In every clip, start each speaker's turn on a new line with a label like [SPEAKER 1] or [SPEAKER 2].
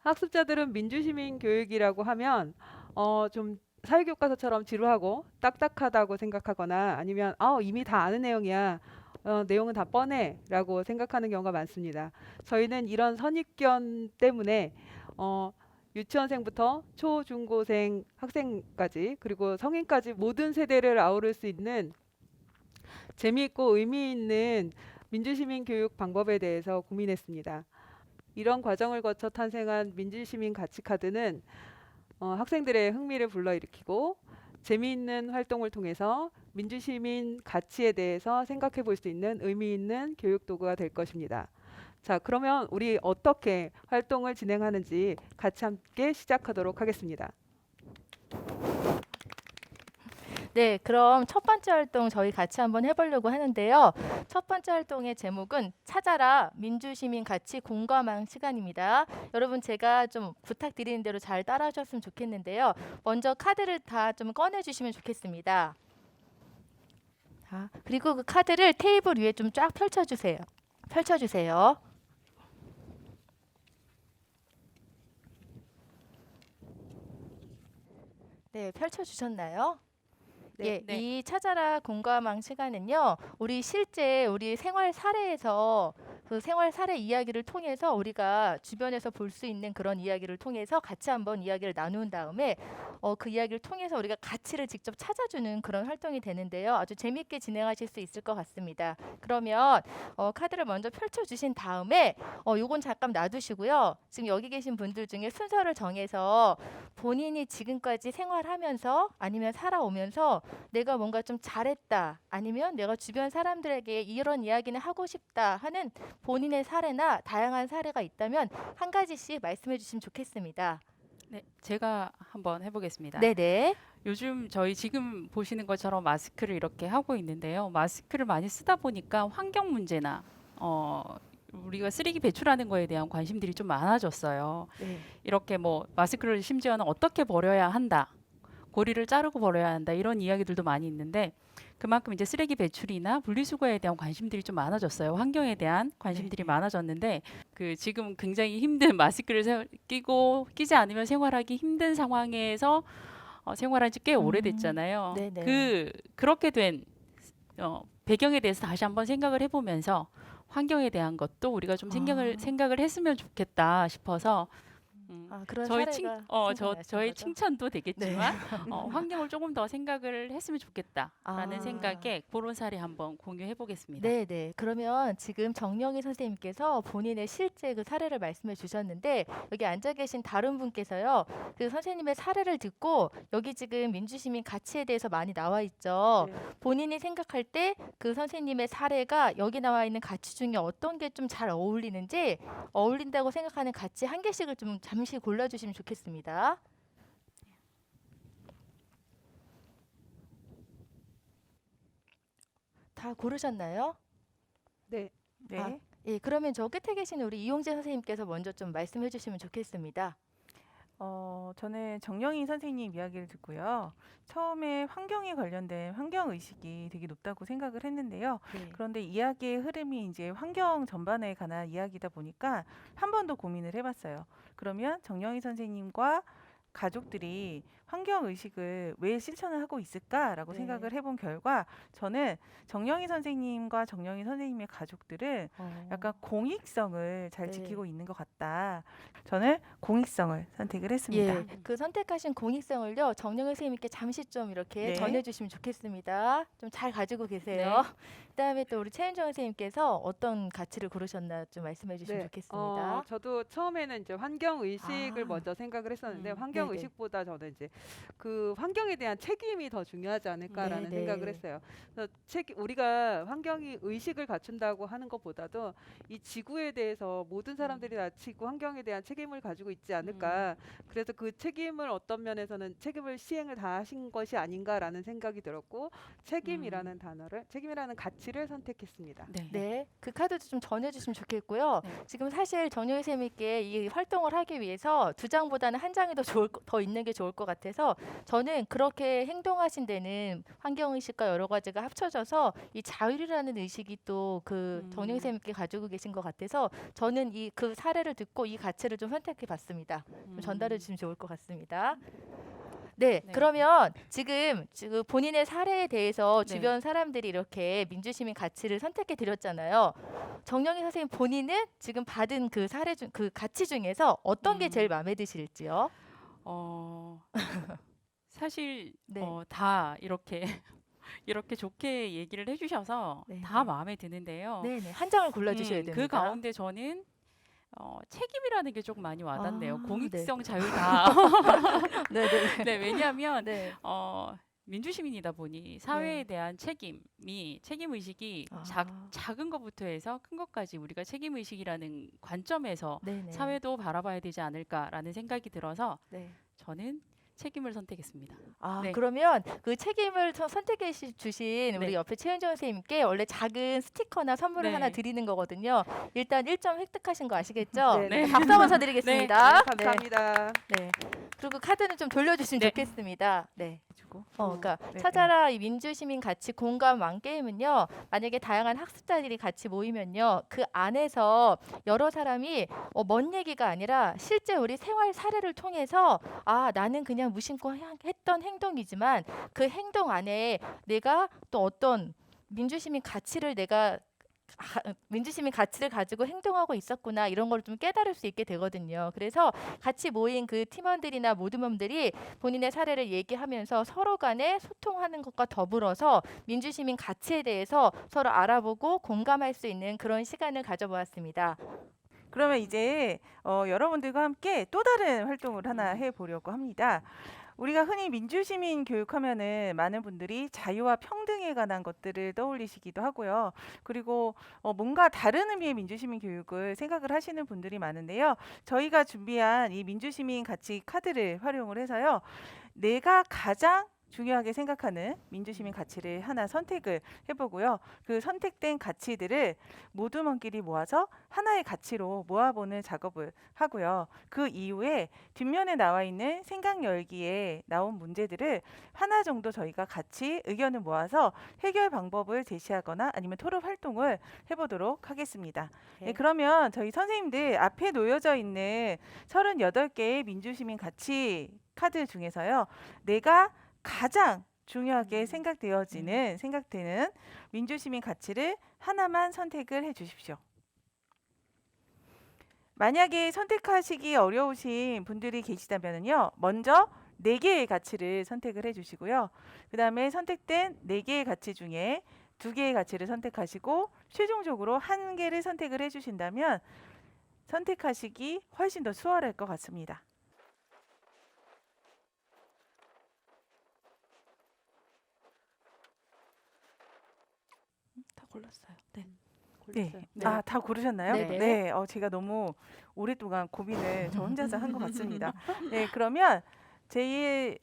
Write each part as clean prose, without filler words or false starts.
[SPEAKER 1] 학습자들은 민주시민 교육이라고 하면 좀 사회교과서처럼 지루하고 딱딱하다고 생각하거나 아니면 이미 다 아는 내용이야. 내용은 다 뻔해라고 생각하는 경우가 많습니다. 저희는 이런 선입견 때문에 유치원생부터 초, 중, 고생 학생까지 그리고 성인까지 모든 세대를 아우를 수 있는 재미있고 의미 있는 민주시민 교육 방법에 대해서 고민했습니다. 이런 과정을 거쳐 탄생한 민주시민 가치카드는 학생들의 흥미를 불러일으키고 재미있는 활동을 통해서 민주시민 가치에 대해서 생각해 볼 수 있는 의미 있는 교육 도구가 될 것입니다. 자, 그러면 우리 어떻게 활동을 진행하는지 같이 함께 시작하도록 하겠습니다.
[SPEAKER 2] 네, 그럼 첫 번째 활동 저희 같이 한번 해보려고 하는데요. 첫 번째 활동의 제목은 찾아라 민주시민 가치 공감왕 시간입니다. 여러분 제가 좀 부탁드리는 대로 잘 따라하셨으면 좋겠는데요. 먼저 카드를 다 좀 꺼내주시면 좋겠습니다. 자, 그리고 그 카드를 테이블 위에 좀 쫙 펼쳐주세요. 펼쳐주세요. 네, 펼쳐주셨나요? 예,
[SPEAKER 1] 네.
[SPEAKER 2] 이 찾아라 공감왕 시간은요, 우리 실제 우리 생활 사례에서 그 생활 사례 이야기를 통해서 우리가 주변에서 볼 수 있는 그런 이야기를 통해서 같이 한번 이야기를 나눈 다음에 그 이야기를 통해서 우리가 가치를 직접 찾아주는 그런 활동이 되는데요. 아주 재미있게 진행하실 수 있을 것 같습니다. 그러면 카드를 먼저 펼쳐주신 다음에 요건 잠깐 놔두시고요. 지금 여기 계신 분들 중에 순서를 정해서 본인이 지금까지 생활하면서 아니면 살아오면서 내가 뭔가 좀 잘했다 아니면 내가 주변 사람들에게 이런 이야기는 하고 싶다 하는 본인의 사례나 다양한 사례가 있다면 한 가지씩 말씀해 주시면 좋겠습니다.
[SPEAKER 3] 네, 제가 한번 해보겠습니다.
[SPEAKER 2] 네네.
[SPEAKER 3] 요즘 저희 지금 보시는 것처럼 마스크를 이렇게 하고 있는데요. 마스크를 많이 쓰다 보니까 환경 문제나 우리가 쓰레기 배출하는 거에 대한 관심들이 좀 많아졌어요.
[SPEAKER 2] 네.
[SPEAKER 3] 이렇게 뭐 마스크를 심지어는 어떻게 버려야 한다, 고리를 자르고 버려야 한다 이런 이야기들도 많이 있는데 그만큼 이제 쓰레기 배출이나 분리수거에 대한 관심들이 좀 많아졌어요. 환경에 대한 관심들이 많아졌는데 그 지금 굉장히 힘든 마스크를 끼지 않으면 생활하기 힘든 상황에서 생활한 지 꽤 오래됐잖아요.
[SPEAKER 2] 네네.
[SPEAKER 3] 그렇게 된 배경에 대해서 다시 한번 생각을 해보면서 환경에 대한 것도 우리가 좀 생각을 했으면 좋겠다 싶어서
[SPEAKER 2] 그런
[SPEAKER 3] 저희
[SPEAKER 2] 사례가
[SPEAKER 3] 저의
[SPEAKER 2] 거죠?
[SPEAKER 3] 칭찬도
[SPEAKER 2] 네.
[SPEAKER 3] 되겠지만 환경을 조금 더 생각을 했으면 좋겠다라는
[SPEAKER 2] 아.
[SPEAKER 3] 생각에 그런 사례 한번 공유해 보겠습니다.
[SPEAKER 2] 네네. 그러면 지금 정영희 선생님께서 본인의 실제 그 사례를 말씀해 주셨는데 여기 앉아 계신 다른 분께서요. 그 선생님의 사례를 듣고 여기 지금 민주시민 가치에 대해서 많이 나와 있죠.
[SPEAKER 1] 네.
[SPEAKER 2] 본인이 생각할 때 그 선생님의 사례가 여기 나와 있는 가치 중에 어떤 게 좀 잘 어울리는지 어울린다고 생각하는 가치 한 개씩을 좀 잠시 골라주시면 좋겠습니다. 다 고르셨나요?
[SPEAKER 1] 네.
[SPEAKER 3] 네.
[SPEAKER 2] 예, 그러면 저 끝에 계신 우리 이용재 선생님께서 먼저 좀 말씀해 주시면 좋겠습니다.
[SPEAKER 4] 저는 정영희 선생님 이야기를 듣고요. 처음에 환경에 관련된 환경 의식이 되게 높다고 생각을 했는데요.
[SPEAKER 2] 네.
[SPEAKER 4] 그런데 이야기의 흐름이 이제 환경 전반에 관한 이야기다 보니까 한 번 더 고민을 해봤어요. 그러면 정영희 선생님과 가족들이 환경 의식을 왜 실천을 하고 있을까라고
[SPEAKER 2] 네.
[SPEAKER 4] 생각을 해본 결과 저는 정영희 선생님과 정영희 선생님의 가족들은 약간 공익성을 잘
[SPEAKER 2] 네.
[SPEAKER 4] 지키고 있는 것 같다. 저는 공익성을 선택을 했습니다.
[SPEAKER 2] 예, 그 선택하신 공익성을요 정영희 선생님께 잠시 좀 이렇게
[SPEAKER 4] 네.
[SPEAKER 2] 전해주시면 좋겠습니다. 좀 잘 가지고 계세요. 그다음에 또 우리 최윤정 선생님께서 어떤 가치를 고르셨나 좀 말씀해 주시면 좋겠습니다.
[SPEAKER 1] 저도 처음에는 이제 환경 의식을
[SPEAKER 2] 아.
[SPEAKER 1] 먼저 생각을 했었는데
[SPEAKER 2] 음,
[SPEAKER 1] 환경
[SPEAKER 2] 네네.
[SPEAKER 1] 의식보다 저는 이제 그 환경에 대한 책임이 더 중요하지 않을까라는
[SPEAKER 2] 네네.
[SPEAKER 1] 생각을 했어요. 그래서 우리가 환경이 의식을 갖춘다고 하는 것보다도 이 지구에 대해서 모든 사람들이 다 지구 환경에 대한 책임을 가지고 있지 않을까. 그래서 그 책임을 어떤 면에서는 책임을 시행을 다 하신 것이 아닌가라는 생각이 들었고 책임이라는 가치를 선택했습니다.
[SPEAKER 2] 네, 그 카드도 좀 전해주시면 좋겠고요.
[SPEAKER 3] 네.
[SPEAKER 2] 지금 사실 정영희 선생님께 이 활동을 하기 위해서 두 장보다는 한 장이 더 있는 게 좋을 것 같아요. 같아서 저는 그렇게 행동하신 데는 환경의식과 여러 가지가 합쳐져서 이 자율이라는 의식이 또 그 정영 쌤께 가지고 계신 것 같아서 저는 이 그 사례를 듣고 이 가치를 좀 선택해 봤습니다. 좀 전달해 주시면 좋을 것 같습니다. 네,
[SPEAKER 3] 네.
[SPEAKER 2] 그러면 지금 본인의 사례에 대해서
[SPEAKER 3] 네.
[SPEAKER 2] 주변 사람들이 이렇게 민주시민 가치를 선택해 드렸잖아요. 정영희 선생님 본인은 지금 받은 그 사례 중 그 가치 중에서 어떤 게 제일 마음에 드실지요?
[SPEAKER 3] 어, 사실
[SPEAKER 2] 네.
[SPEAKER 3] 다 이렇게 이렇게 좋게 얘기를 해주셔서
[SPEAKER 2] 네,
[SPEAKER 3] 다
[SPEAKER 2] 네.
[SPEAKER 3] 마음에 드는데요.
[SPEAKER 2] 네, 네. 한 장을 골라 주셔야 됩니다.
[SPEAKER 3] 그 가운데 저는 책임이라는 게 조금 많이 와닿네요.
[SPEAKER 2] 아,
[SPEAKER 3] 공익성, 자율 다.
[SPEAKER 2] 네, 네.
[SPEAKER 3] 네, 왜냐하면
[SPEAKER 2] 네.
[SPEAKER 3] 민주시민이다 보니 사회에 대한 책임 의식이
[SPEAKER 2] 아.
[SPEAKER 3] 작은 것부터 해서 큰 것까지 우리가 책임 의식이라는 관점에서
[SPEAKER 2] 네, 네.
[SPEAKER 3] 사회도 바라봐야 되지 않을까라는 생각이 들어서
[SPEAKER 2] 네.
[SPEAKER 3] 저는 책임을 선택했습니다.
[SPEAKER 2] 아,
[SPEAKER 3] 네.
[SPEAKER 2] 그러면 그 책임을 선택해 주신 우리
[SPEAKER 3] 네.
[SPEAKER 2] 옆에 최은정 선생님께 원래 작은 스티커나 선물을
[SPEAKER 3] 네.
[SPEAKER 2] 하나 드리는 거거든요. 일단 1점 획득하신 거 아시겠죠?
[SPEAKER 1] 네,
[SPEAKER 3] 네.
[SPEAKER 2] 박수 한번 쳐드리겠습니다.
[SPEAKER 1] 네, 감사합니다.
[SPEAKER 2] 네. 그리고 카드는 좀 돌려주시면
[SPEAKER 3] 네.
[SPEAKER 2] 좋겠습니다. 네.
[SPEAKER 4] 주고.
[SPEAKER 2] 그러니까
[SPEAKER 4] 네,
[SPEAKER 2] 찾아라 이 민주시민 가치 공감 왕 게임은요. 만약에 다양한 학습자들이 같이 모이면요. 그 안에서 여러 사람이 먼 얘기가 아니라 실제 우리 생활 사례를 통해서 나는 그냥 무심코 했던 행동이지만 그 행동 안에 내가 또 어떤 민주시민 가치를 민주시민 가치를 가지고 행동하고 있었구나 이런 걸 좀 깨달을 수 있게 되거든요. 그래서 같이 모인 그 팀원들이나 모두mom들이 본인의 사례를 얘기하면서 서로 간에 소통하는 것과 더불어서 민주시민 가치에 대해서 서로 알아보고 공감할 수 있는 그런 시간을 가져보았습니다.
[SPEAKER 4] 그러면 이제 여러분들과 함께 또 다른 활동을 하나 해보려고 합니다. 우리가 흔히 민주시민 교육하면은 많은 분들이 자유와 평등에 관한 것들을 떠올리시기도 하고요. 그리고 뭔가 다른 의미의 민주시민 교육을 생각을 하시는 분들이 많은데요. 저희가 준비한 이 민주시민 가치 카드를 활용을 해서요. 내가 가장 중요하게 생각하는 민주시민 가치를 하나 선택을 해보고요. 그 선택된 가치들을 모두먼끼리 모아서 하나의 가치로 모아보는 작업을 하고요. 그 이후에 뒷면에 나와 있는 생각 열기에 나온 문제들을 하나 정도 저희가 같이 의견을 모아서 해결 방법을 제시하거나 아니면 토론 활동을 해보도록 하겠습니다. 네, 그러면 저희 선생님들 앞에 놓여져 있는 38개의 민주시민 가치 카드 중에서요. 내가 가장 중요하게 생각되는 민주시민 가치를 하나만 선택을 해 주십시오. 만약에 선택하시기 어려우신 분들이 계시다면요. 먼저 4개의 가치를 선택을 해 주시고요. 그 다음에 선택된 4개의 가치 중에 2개의 가치를 선택하시고 최종적으로 1개를 선택을 해 주신다면 선택하시기 훨씬 더 수월할 것 같습니다.
[SPEAKER 2] 다 골랐어요. 네.
[SPEAKER 4] 네.
[SPEAKER 2] 네.
[SPEAKER 4] 다 고르셨나요?
[SPEAKER 2] 네네.
[SPEAKER 4] 네. 제가 너무 오랫동안 고민을 저 혼자서 한 것 같습니다. 네, 그러면 제일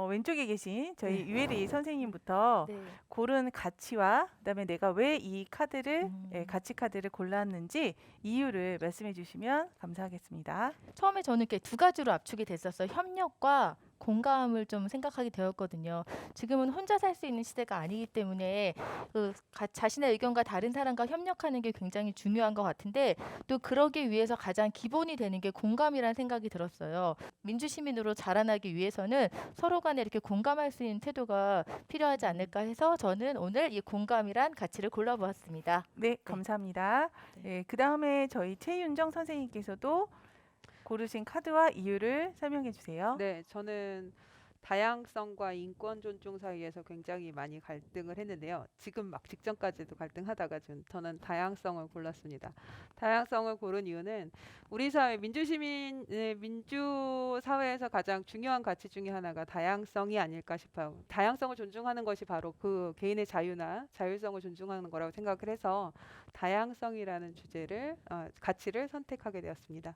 [SPEAKER 4] 왼쪽에 계신 저희 유혜리 선생님부터
[SPEAKER 2] 네.
[SPEAKER 4] 고른 가치와 그다음에 내가 왜 이 카드를
[SPEAKER 2] 음.
[SPEAKER 4] 가치 카드를 골랐는지 이유를 말씀해 주시면 감사하겠습니다.
[SPEAKER 2] 처음에 저는 이렇게 두 가지로 압축이 됐었어요. 협력과 공감을 좀 생각하게 되었거든요. 지금은 혼자 살 수 있는 시대가 아니기 때문에 자신의 의견과 다른 사람과 협력하는 게 굉장히 중요한 것 같은데 또 그러기 위해서 가장 기본이 되는 게 공감이라는 생각이 들었어요. 민주시민으로 자라나기 위해서는 서로 간에 이렇게 공감할 수 있는 태도가 필요하지 않을까 해서 저는 오늘 이 공감이란 가치를 골라보았습니다.
[SPEAKER 4] 네, 감사합니다.
[SPEAKER 2] 네.
[SPEAKER 4] 네, 그다음에 저희 최윤정 선생님께서도 고르신 카드와 이유를 설명해 주세요.
[SPEAKER 1] 네, 저는 다양성과 인권 존중 사이에서 굉장히 많이 갈등을 했는데요. 지금 막 직전까지도 갈등하다가 저는 다양성을 골랐습니다. 다양성을 고른 이유는 우리 사회 민주 사회에서 가장 중요한 가치 중에 하나가 다양성이 아닐까 싶어요. 다양성을 존중하는 것이 바로 그 개인의 자유나 자율성을 존중하는 거라고 생각을 해서 다양성이라는 가치를 선택하게 되었습니다.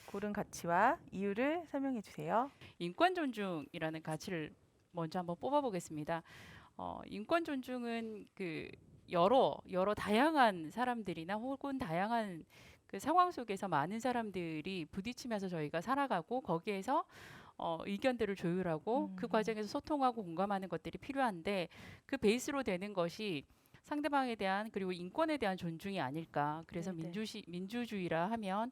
[SPEAKER 4] 고른 가치와 이유를 설명해 주세요.
[SPEAKER 3] 인권 존중이라는 가치를 먼저 한번 뽑아보겠습니다. 인권 존중은 그 여러 다양한 사람들이나 혹은 다양한 그 상황 속에서 많은 사람들이 부딪히면서 저희가 살아가고 거기에서 의견들을 조율하고 그 과정에서 소통하고 공감하는 것들이 필요한데 그 베이스로 되는 것이 상대방에 대한 그리고 인권에 대한 존중이 아닐까. 그래서
[SPEAKER 2] 네네.
[SPEAKER 3] 민주주의라 하면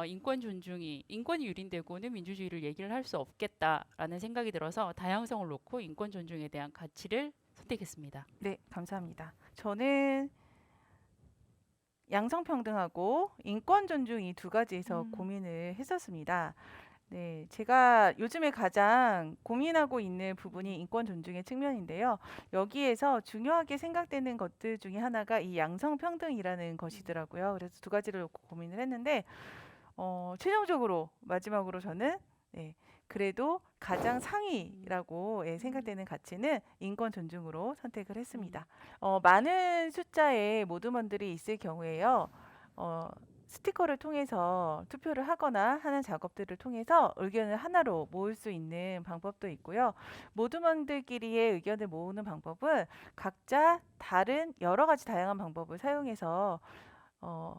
[SPEAKER 3] 인권이 유린되고는 민주주의를 얘기를 할 수 없겠다라는 생각이 들어서 다양성을 놓고 인권 존중에 대한 가치를 선택했습니다.
[SPEAKER 4] 네, 감사합니다. 저는 양성평등하고 인권 존중 이 두 가지에서 고민을 했었습니다. 네, 제가 요즘에 가장 고민하고 있는 부분이 인권 존중의 측면인데요. 여기에서 중요하게 생각되는 것들 중에 하나가 이 양성평등이라는 것이더라고요. 그래서 두 가지를 놓고 고민을 했는데 최종적으로 마지막으로 저는 그래도 가장 상위라고 생각되는 가치는 인권 존중으로 선택을 했습니다. 많은 숫자의 모두먼들이 있을 경우에요. 스티커를 통해서 투표를 하거나 하는 작업들을 통해서 의견을 하나로 모을 수 있는 방법도 있고요. 모두먼들끼리의 의견을 모으는 방법은 각자 다른 여러 가지 다양한 방법을 사용해서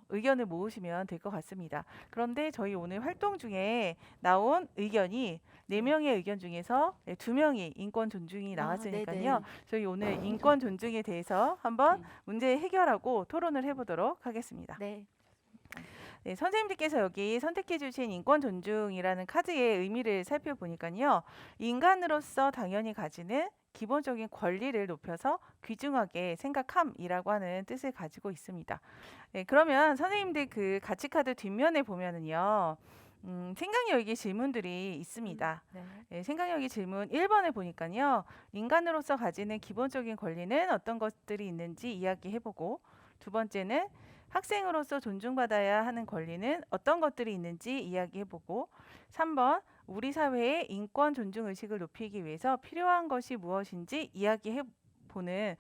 [SPEAKER 4] 의견을 모으시면 될 것 같습니다. 그런데 저희 오늘 활동 중에 나온 의견이 4명의 의견 중에서 2명이 인권 존중이 나왔으니까요. 저희 오늘 인권 존중에 대해서 한번 문제 해결하고 토론을 해보도록 하겠습니다.
[SPEAKER 2] 네.
[SPEAKER 4] 네, 선생님들께서 여기 선택해 주신 인권 존중이라는 카드의 의미를 살펴보니까요. 인간으로서 당연히 가지는 기본적인 권리를 높여서 귀중하게 생각함이라고 하는 뜻을 가지고 있습니다. 네, 그러면 선생님들 그 가치 카드 뒷면에 보면은요. 생각여기 질문들이 있습니다.
[SPEAKER 2] 네.
[SPEAKER 4] 네, 생각여기 질문 1번을 보니까요. 인간으로서 가지는 기본적인 권리는 어떤 것들이 있는지 이야기해보고, 두 번째는 학생으로서 존중받아야 하는 권리는 어떤 것들이 있는지 이야기해보고, 3번 우리 사회의 인권 존중 의식을 높이기 위해서 필요한 것이 무엇인지 이야기해보는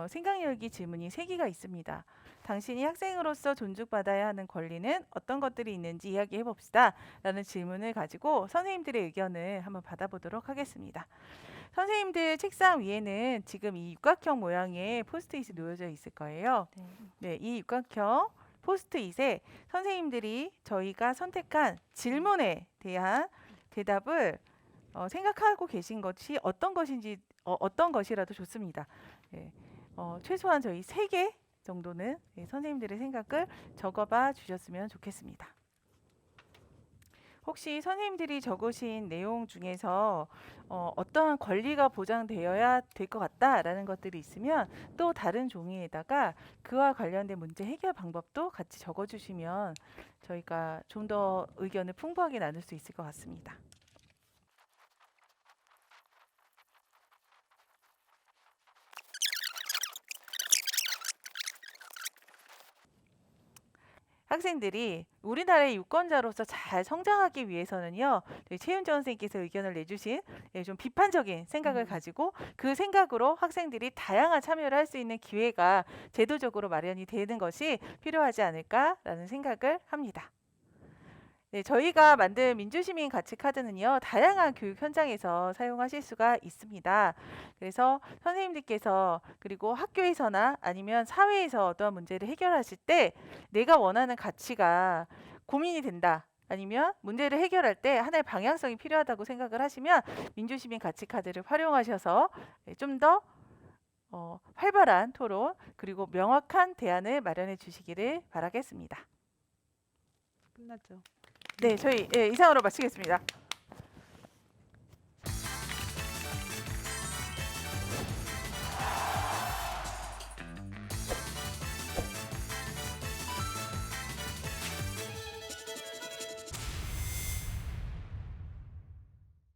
[SPEAKER 4] 생각여기 질문이 3개가 있습니다. 당신이 학생으로서 존중받아야 하는 권리는 어떤 것들이 있는지 이야기해봅시다 라는 질문을 가지고 선생님들의 의견을 한번 받아보도록 하겠습니다. 선생님들 책상 위에는 지금 이 육각형 모양의 포스트잇이 놓여져 있을 거예요. 네, 이 육각형 포스트잇에 선생님들이 저희가 선택한 질문에 대한 대답을 생각하고 계신 것이 어떤 것인지 어떤 것이라도 좋습니다. 네, 최소한 저희 3개 정도는 선생님들의 생각을 적어봐 주셨으면 좋겠습니다. 혹시 선생님들이 적으신 내용 중에서 어떠한 권리가 보장되어야 될 것 같다라는 것들이 있으면 또 다른 종이에다가 그와 관련된 문제 해결 방법도 같이 적어주시면 저희가 좀 더 의견을 풍부하게 나눌 수 있을 것 같습니다. 학생들이 우리나라의 유권자로서 잘 성장하기 위해서는요. 최윤정 선생님께서 의견을 내주신 좀 비판적인 생각을 가지고 그 생각으로 학생들이 다양한 참여를 할 수 있는 기회가 제도적으로 마련이 되는 것이 필요하지 않을까라는 생각을 합니다. 네, 저희가 만든 민주시민 가치 카드는요. 다양한 교육 현장에서 사용하실 수가 있습니다. 그래서 선생님들께서 그리고 학교에서나 아니면 사회에서 어떠한 문제를 해결하실 때 내가 원하는 가치가 고민이 된다. 아니면 문제를 해결할 때 하나의 방향성이 필요하다고 생각을 하시면 민주시민 가치 카드를 활용하셔서 좀 더 활발한 토론 그리고 명확한 대안을 마련해 주시기를 바라겠습니다.
[SPEAKER 1] 끝났죠.
[SPEAKER 4] 네, 저희 이상으로 마치겠습니다.